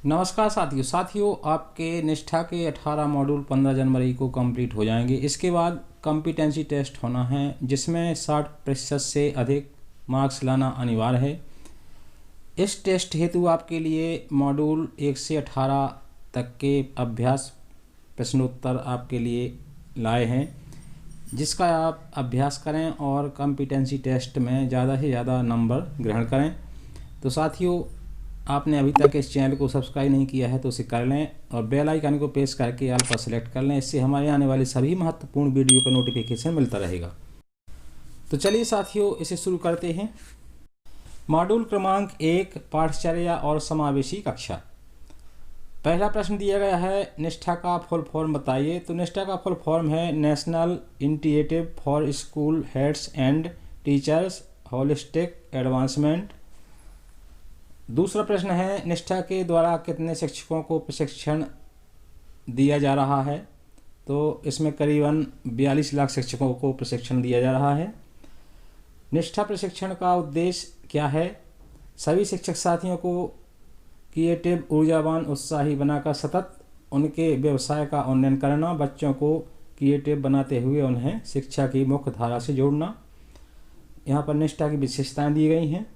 नमस्कार साथियों आपके निष्ठा के 18 मॉड्यूल 15 जनवरी को कंप्लीट हो जाएंगे। इसके बाद कॉम्पिटेंसी टेस्ट होना है जिसमें 60% से अधिक मार्क्स लाना अनिवार्य है। इस टेस्ट हेतु आपके लिए मॉड्यूल 1 से 18 तक के अभ्यास प्रश्नोत्तर आपके लिए लाए हैं, जिसका आप अभ्यास करें और कॉम्पिटेंसी टेस्ट में ज़्यादा से ज़्यादा नंबर ग्रहण करें। तो साथियों, आपने अभी तक इस चैनल को सब्सक्राइब नहीं किया है तो उसे कर लें और बेल आइकन को प्रेस करके ऑल पर सेलेक्ट कर लें। इससे हमारे आने वाले सभी महत्वपूर्ण वीडियो का नोटिफिकेशन मिलता रहेगा। तो चलिए साथियों, इसे शुरू करते हैं। मॉड्यूल क्रमांक 1, पाठचर्या और समावेशी कक्षा। पहला प्रश्न दिया गया है, निष्ठा का फुल फॉर्म बताइए। तो निष्ठा का फुल फॉर्म है national initiative for school heads and teachers holistic advancement. दूसरा प्रश्न है, निष्ठा के द्वारा कितने शिक्षकों को प्रशिक्षण दिया जा रहा है। तो इसमें करीबन 42 लाख शिक्षकों को प्रशिक्षण दिया जा रहा है। निष्ठा प्रशिक्षण का उद्देश्य क्या है? सभी शिक्षक साथियों को क्रिएटिव, ऊर्जावान, उत्साही बनाकर सतत उनके व्यवसाय का उन्नयन करना, बच्चों को क्रिएटिव बनाते हुए उन्हें शिक्षा की मुख्य धारा से जोड़ना। यहाँ पर निष्ठा की विशेषताएं दी गई हैं।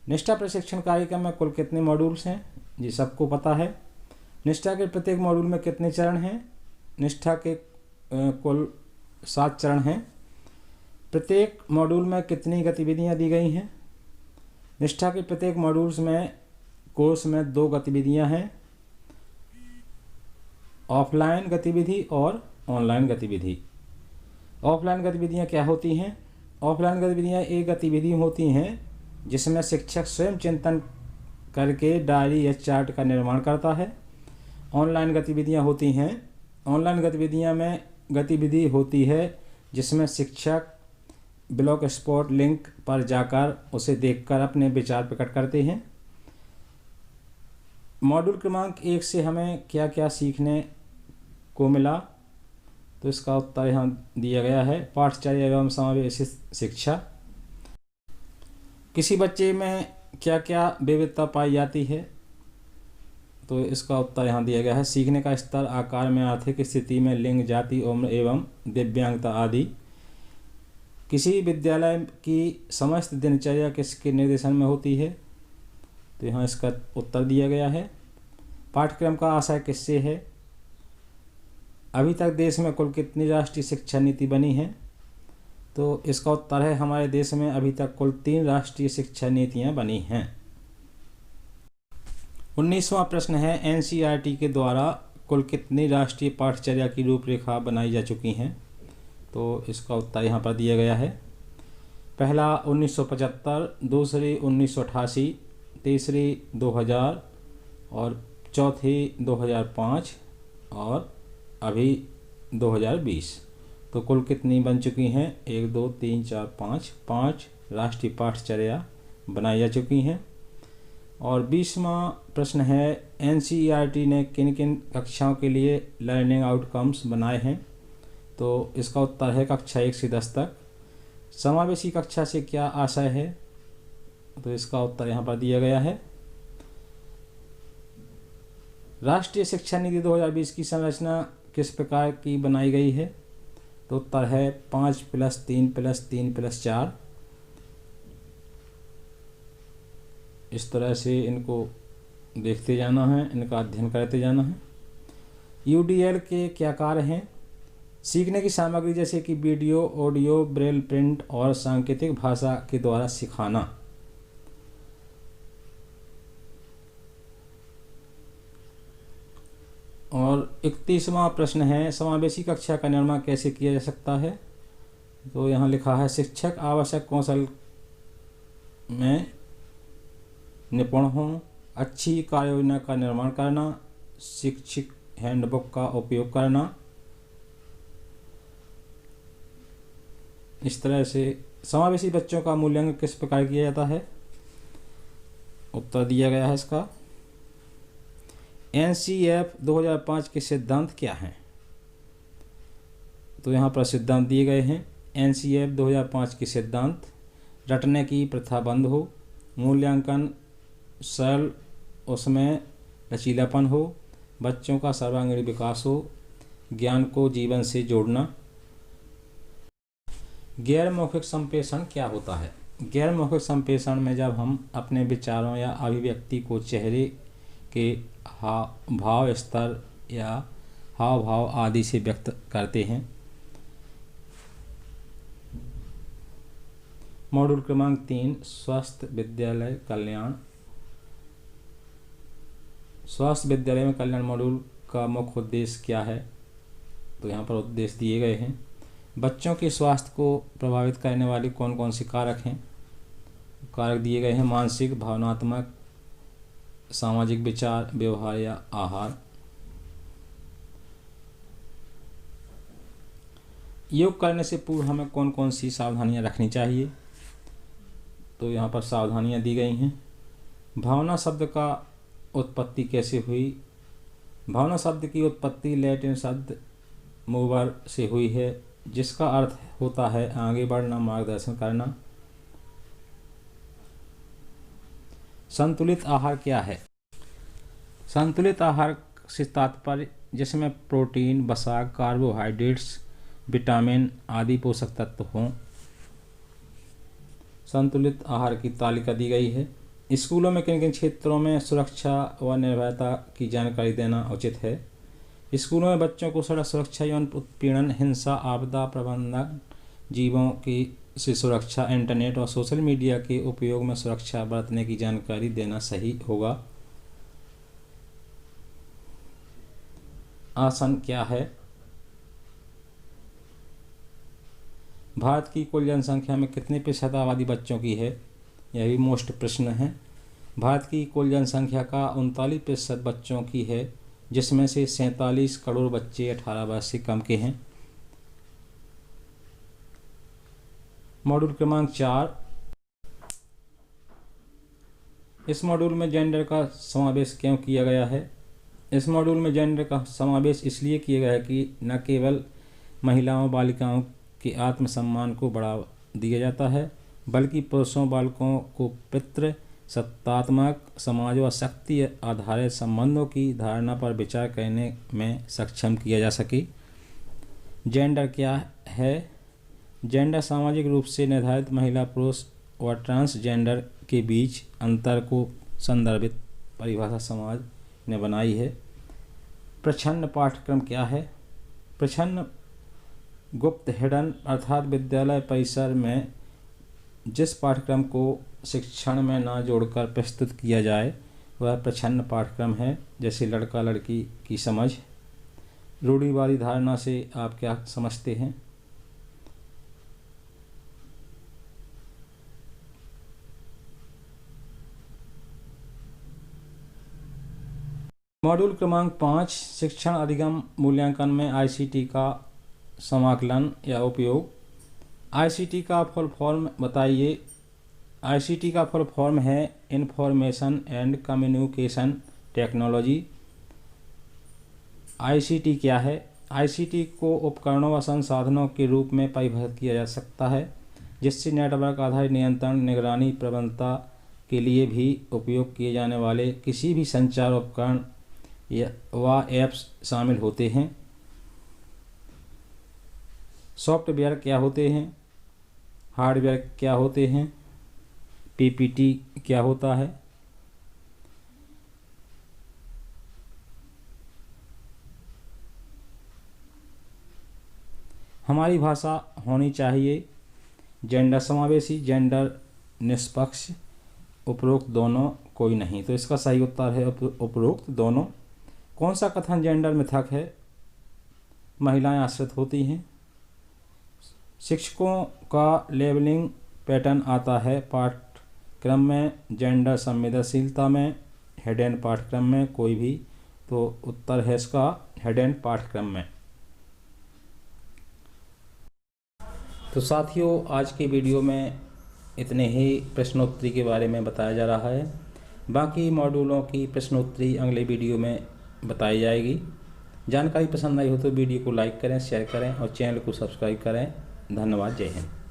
निष्ठा प्रशिक्षण कार्यक्रम में कुल कितने मॉड्यूल्स हैं, जी सबको पता है। निष्ठा के प्रत्येक मॉड्यूल में कितने चरण हैं? निष्ठा के कुल 7 चरण हैं। प्रत्येक मॉड्यूल में कितनी गतिविधियां दी गई हैं? निष्ठा के प्रत्येक मॉड्यूल्स में कोर्स में 2 गतिविधियां हैं, ऑफलाइन गतिविधि और ऑनलाइन गतिविधि। ऑफलाइन गतिविधियां क्या होती हैं? ऑफलाइन गतिविधियां एक गतिविधि होती हैं जिसमें शिक्षक स्वयं चिंतन करके डायरी या चार्ट का निर्माण करता है। ऑनलाइन गतिविधियां होती हैं, ऑनलाइन गतिविधियां में गतिविधि होती है जिसमें शिक्षक ब्लॉग स्पॉट लिंक पर जाकर उसे देखकर अपने विचार प्रकट करते हैं। मॉड्यूल क्रमांक 1 से हमें क्या क्या सीखने को मिला? तो इसका उत्तर यहाँ दिया गया है, पाठचर्या एवं समावेशी शिक्षा। किसी बच्चे में क्या क्या विविधता पाई जाती है? तो इसका उत्तर यहाँ दिया गया है, सीखने का स्तर, आकार में, आर्थिक स्थिति में, लिंग, जाति, उम्र एवं दिव्यांगता आदि। किसी विद्यालय की समस्त दिनचर्या किसके निर्देशन में होती है? तो यहाँ इसका उत्तर दिया गया है। पाठ्यक्रम का आशय किससे है? अभी तक देश में कुल कितनी राष्ट्रीय शिक्षा नीति बनी है? तो इसका उत्तर है, हमारे देश में अभी तक कुल 3 राष्ट्रीय शिक्षा नीतियां बनी हैं। 19वां प्रश्न है, एनसीईआरटी के द्वारा कुल कितनी राष्ट्रीय पाठचर्या की रूपरेखा बनाई जा चुकी हैं? तो इसका उत्तर यहाँ पर दिया गया है। पहला 1975, दूसरी 1988, तीसरी 2000 और चौथी 2005 और अभी 2020। तो कुल कितनी बन चुकी हैं? 1 2 3 4 5 राष्ट्रीय पाठचर्या बनाई जा चुकी हैं। और 20वां प्रश्न है, एनसीईआरटी ने किन किन कक्षाओं के लिए लर्निंग आउटकम्स बनाए हैं? तो इसका उत्तर है कक्षा 1 से 10 तक। समावेशी कक्षा से क्या आशय है? तो इसका उत्तर यहाँ पर दिया गया है। राष्ट्रीय शिक्षा नीति 2020 की संरचना किस प्रकार की बनाई गई है? तो उत्तर है 5+3+3+4। इस तरह से इनको देखते जाना है, इनका अध्ययन करते जाना है। यूडीएल के क्या कार्य हैं? सीखने की सामग्री जैसे कि वीडियो, ऑडियो, ब्रेल प्रिंट और सांकेतिक भाषा के द्वारा सिखाना। और 31वां प्रश्न है, समावेशी कक्षा का निर्माण कैसे किया जा सकता है? तो यहाँ लिखा है, शिक्षक आवश्यक कौशल में निपुण हों, अच्छी कार्य योजना का निर्माण करना, शिक्षक हैंडबुक का उपयोग करना। इस तरह से समावेशी बच्चों का मूल्यांकन किस प्रकार किया जाता है? उत्तर दिया गया है इसका। एनसीएफ 2005 के सिद्धांत क्या हैं? तो यहाँ पर सिद्धांत दिए गए हैं। एनसीएफ 2005 के सिद्धांत, रटने की प्रथा बंद हो, मूल्यांकन सरल, उसमें लचीलापन हो, बच्चों का सर्वांगीण विकास हो, ज्ञान को जीवन से जोड़ना। गैर मौखिक संप्रेषण क्या होता है? गैर मौखिक संप्रेषण में जब हम अपने विचारों या अभिव्यक्ति को चेहरे के भाव स्तर या हाव भाव आदि से व्यक्त करते हैं। मॉड्यूल क्रमांक 3 स्वास्थ्य विद्यालय कल्याण। स्वास्थ्य विद्यालय में कल्याण मॉड्यूल का मुख्य उद्देश्य क्या है? तो यहाँ पर उद्देश्य दिए गए हैं। बच्चों के स्वास्थ्य को प्रभावित करने वाले कौन कौन से कारक हैं? कारक दिए गए हैं मानसिक, भावनात्मक, सामाजिक, विचार, व्यवहार या आहार। योग करने से पूर्व हमें कौन कौन सी सावधानियां रखनी चाहिए? तो यहाँ पर सावधानियां दी गई हैं। भावना शब्द का उत्पत्ति कैसे हुई? भावना शब्द की उत्पत्ति लैटिन शब्द मूवर से हुई है, जिसका अर्थ होता है आगे बढ़ना, मार्गदर्शन करना। संतुलित आहार क्या है? संतुलित आहार से तात्पर्य जिसमें प्रोटीन, वसा, कार्बोहाइड्रेट्स, विटामिन आदि पोषक तत्व हों। संतुलित आहार की तालिका दी गई है। स्कूलों में किन किन क्षेत्रों में सुरक्षा व निर्भयता की जानकारी देना उचित है? स्कूलों में बच्चों को सड़क सुरक्षा एवं उत्पीड़न, हिंसा, आपदा प्रबंधन, जीवों की से सुरक्षा, इंटरनेट और सोशल मीडिया के उपयोग में सुरक्षा बरतने की जानकारी देना सही होगा। आसन क्या है? भारत की कुल जनसंख्या में कितने प्रतिशत आबादी बच्चों की है? यह भी मोस्ट प्रश्न है। भारत की कुल जनसंख्या का 39% बच्चों की है, जिसमें से 47 करोड़ बच्चे 18 वर्ष से कम के हैं। मॉड्यूल क्रमांक 4। इस मॉड्यूल में जेंडर का समावेश क्यों किया गया है? इस मॉड्यूल में जेंडर का समावेश इसलिए किया गया है कि न केवल महिलाओं बालिकाओं के आत्मसम्मान को बढ़ावा दिया जाता है, बल्कि पुरुषों बालकों को पितृ सत्तात्मक समाज व शक्ति आधारित संबंधों की धारणा पर विचार करने में सक्षम किया जा सके। जेंडर क्या है? जेंडर सामाजिक रूप से निर्धारित महिला, पुरुष और ट्रांसजेंडर के बीच अंतर को संदर्भित परिभाषा समाज ने बनाई है। प्रच्छन्न पाठ्यक्रम क्या है? प्रच्छन्न गुप्त हिडन अर्थात विद्यालय परिसर में जिस पाठ्यक्रम को शिक्षण में ना जोड़कर प्रस्तुत किया जाए वह प्रच्छन्न पाठ्यक्रम है। जैसे लड़का लड़की की समझ। रूढ़िवादी धारणा से आप क्या समझते हैं? मॉड्यूल क्रमांक 5 शिक्षण अधिगम मूल्यांकन में आईसीटी का समाकलन या उपयोग। आईसीटी का फुल फॉर्म बताइए। आईसीटी का फुल फॉर्म है information and communication technology. ICT क्या है? आईसीटी को उपकरणों व संसाधनों के रूप में परिभाषित किया जा सकता है जिससे नेटवर्क आधारित नियंत्रण, निगरानी, प्रबंधता के लिए भी उपयोग किए जाने वाले किसी भी संचार उपकरण व ऐप्स शामिल होते हैं। सॉफ्टवेयर क्या होते हैं? हार्डवेयर क्या होते हैं? पीपीटी क्या होता है? हमारी भाषा होनी चाहिए जेंडर समावेशी, जेंडर निष्पक्ष, उपरोक्त दोनों, कोई नहीं। तो इसका सही उत्तर है उपरोक्त दोनों। कौन सा कथन जेंडर मिथक है? महिलाएं आश्रित होती हैं। शिक्षकों का लेबलिंग पैटर्न आता है पाठ्यक्रम में, जेंडर संवेदनशीलता में, हेडेन पाठ्यक्रम में, कोई भी। तो उत्तर है इसका हेडेन पाठ्यक्रम में। तो साथियों आज की वीडियो में इतने ही प्रश्नोत्तरी के बारे में बताया जा रहा है। बाकी मॉड्यूलों की प्रश्नोत्तरी अगले वीडियो में बताई जाएगी। जानकारी पसंद आई हो तो वीडियो को लाइक करें, शेयर करें और चैनल को सब्सक्राइब करें। धन्यवाद। जय हिंद।